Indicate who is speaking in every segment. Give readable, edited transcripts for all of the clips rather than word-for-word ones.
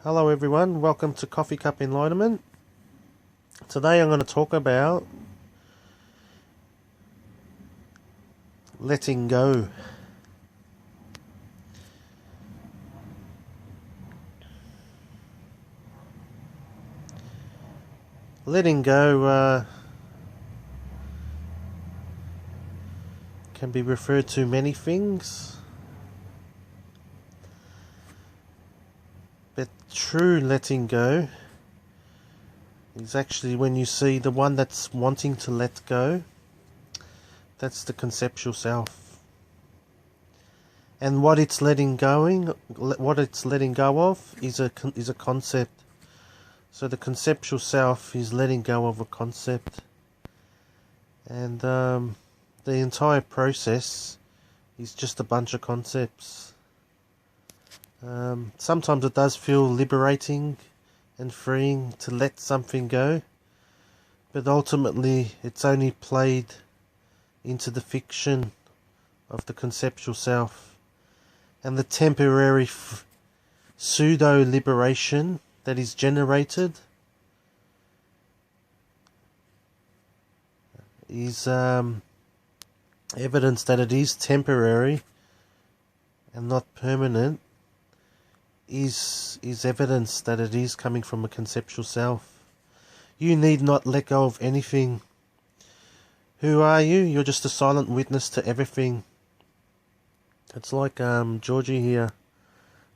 Speaker 1: Hello everyone, welcome to Coffee Cup Enlightenment. Today I'm going to talk about letting go. Letting go can be referred to many things, but true letting go is actually when you see the one that's wanting to let go. That's the conceptual self, and what it's letting go of is a concept. So the conceptual self is letting go of a concept, and the entire process is just a bunch of concepts. Sometimes it does feel liberating and freeing to let something go, but ultimately it's only played into the fiction of the conceptual self, and the temporary pseudo-liberation that is generated is evidence that it is temporary and not permanent, is evidence that it is coming from a conceptual self. You need not let go of anything. Who are you? You're just a silent witness to everything. It's like Georgie here.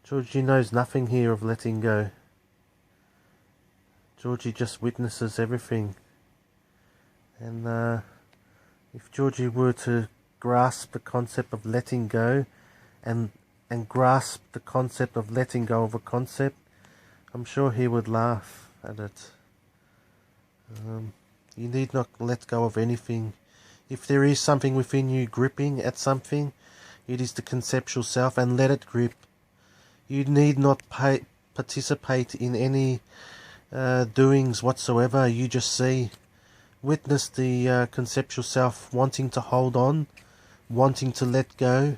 Speaker 1: Georgie knows nothing here of letting go. Georgie just witnesses everything. And if Georgie were to grasp the concept of letting go and grasp the concept of letting go of a concept, I'm sure he would laugh at it. You need not let go of anything. If there is something within you gripping at something, it is the conceptual self, and let it grip. You need not participate in any doings whatsoever. You just see, witness the conceptual self wanting to hold on, wanting to let go,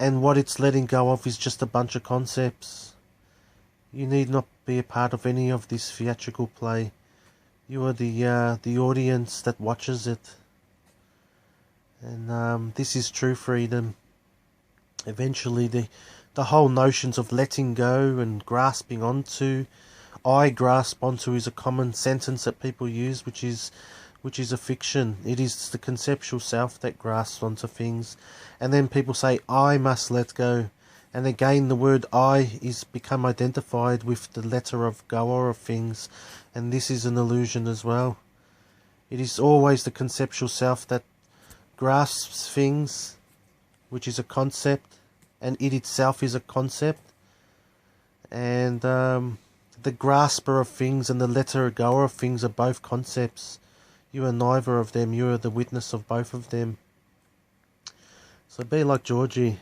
Speaker 1: and what it's letting go of is just a bunch of concepts. You need not be a part of any of this theatrical play. You are the audience that watches it, and this is true freedom. Eventually, the whole notions of letting go and grasping onto, I grasp onto, is a common sentence that people use, which is a fiction. It is the conceptual self that grasps onto things, and then people say, I must let go, and again the word I is become identified with the letter of goer of things, and this is an illusion as well. It is always the conceptual self that grasps things, which is a concept, and it itself is a concept, and the grasper of things and the letter goer of things are both concepts. You are neither of them. You are the witness of both of them. So be like Georgie.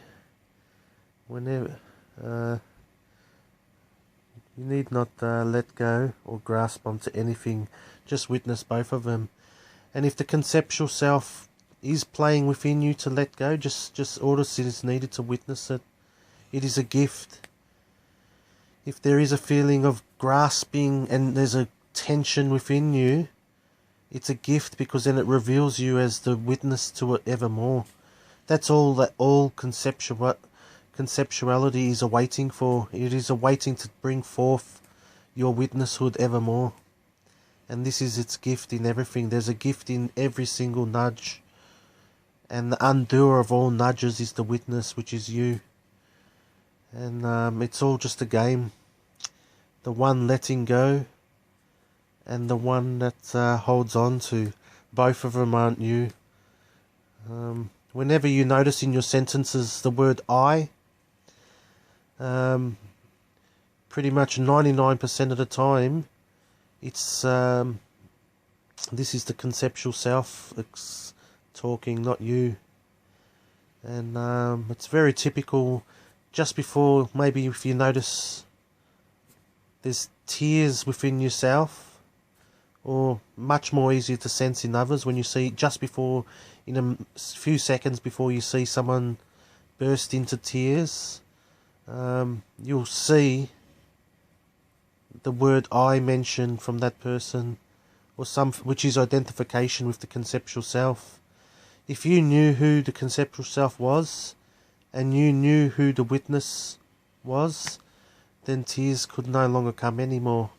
Speaker 1: Whenever you need not let go or grasp onto anything. Just witness both of them. And if the conceptual self is playing within you to let go, just all that is needed to witness it. It is a gift. If there is a feeling of grasping and there's a tension within you, it's a gift, because then it reveals you as the witness to it evermore. That's all that all conceptuality is awaiting for. It is awaiting to bring forth your witnesshood evermore. And this is its gift in everything. There's a gift in every single nudge. And the undoer of all nudges is the witness, which is you. And it's all just a game. The one letting go and the one that holds on to. Both of them aren't you. Whenever you notice in your sentences the word I, pretty much 99% of the time, it's this is the conceptual self talking, not you. And it's very typical. Just before, maybe if you notice there's tears within yourself, or much more easier to sense in others, when you see just before, in a few seconds before you see someone burst into tears, you'll see the word I mentioned from that person, or which is identification with the conceptual self. If you knew who the conceptual self was, and you knew who the witness was, then tears could no longer come anymore.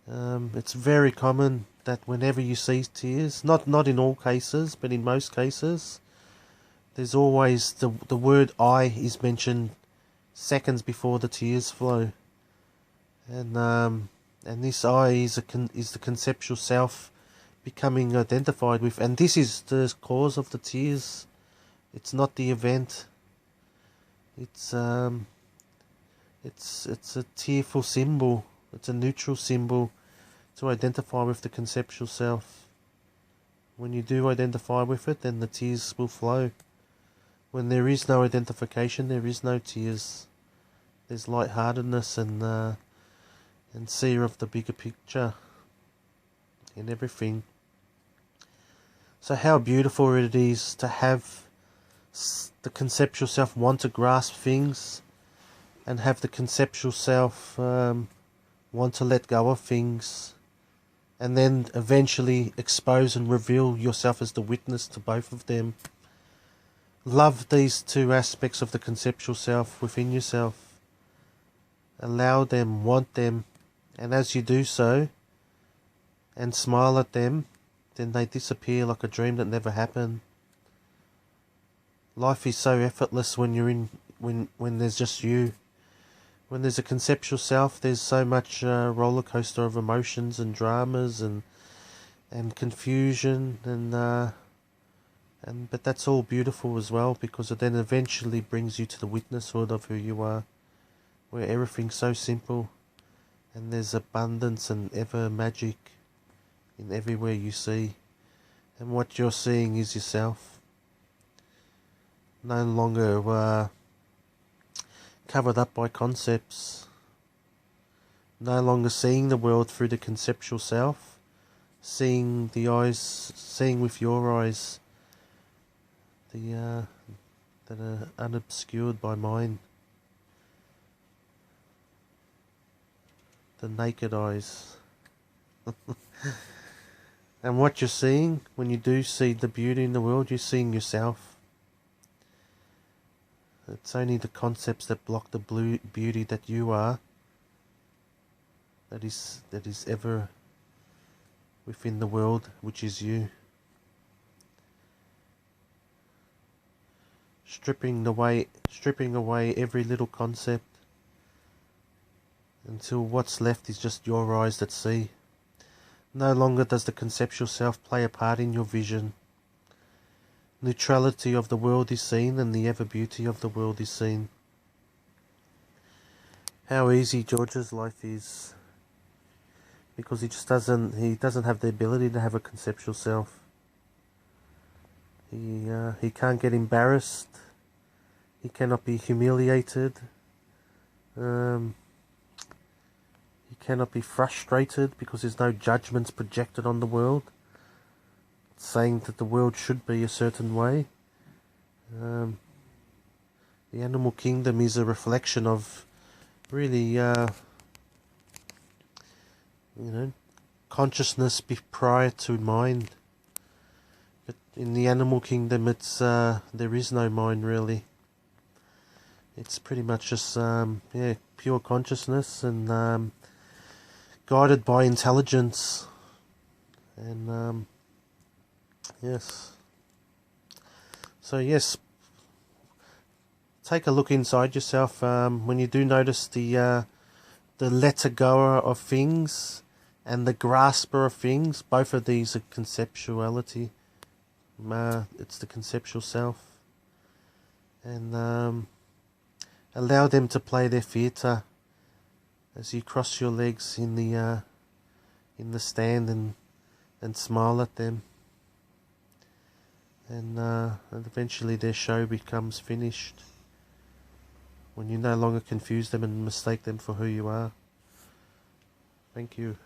Speaker 1: It's very common that whenever you see tears, not in all cases, but in most cases, there's always the word I is mentioned seconds before the tears flow. And this I is the conceptual self becoming identified with, and this is the cause of the tears. It's not the event. It's a tearful symbol. It's a neutral symbol to identify with the conceptual self. When you do identify with it, then the tears will flow. When there is no identification, there is no tears. There's lightheartedness and seeing of the bigger picture in everything. So how beautiful it is to have the conceptual self want to grasp things, and have the conceptual self want to let go of things, and then eventually expose and reveal yourself as the witness to both of them. Love these two aspects of the conceptual self within yourself. Allow them, want them, and as you do so, and smile at them, then they disappear like a dream that never happened. Life is so effortless when you're when there's just you. When there's a conceptual self, there's so much roller coaster of emotions and dramas and confusion but that's all beautiful as well, because it then eventually brings you to the witnesshood of who you are, where everything's so simple, and there's abundance and ever magic in everywhere you see, and what you're seeing is yourself. No longer covered up by concepts, no longer seeing the world through the conceptual self, seeing with your eyes that are unobscured by mind, the naked eyes. And what you're seeing, when you do see the beauty in the world, you're seeing yourself. It's only the concepts that block the beauty that you are, that is ever within the world, which is you. Stripping away every little concept until what's left is just your eyes that see. No longer does the conceptual self play a part in your vision. Neutrality of the world is seen, and the ever beauty of the world is seen. How easy George's life is, because he doesn't have the ability to have a conceptual self. He can't get embarrassed. He cannot be humiliated. He cannot be frustrated, because there's no judgments projected on the world saying that the world should be a certain way. The animal kingdom is a reflection of really, consciousness prior to mind. But in the animal kingdom, it's there is no mind really. It's pretty much just pure consciousness and guided by intelligence. And yes. So yes, take a look inside yourself. When you do notice the letter goer of things and the grasper of things, both of these are conceptuality. It's the conceptual self, and allow them to play their theatre as you cross your legs in the stand and smile at them. And eventually their show becomes finished when you no longer confuse them and mistake them for who you are. Thank you.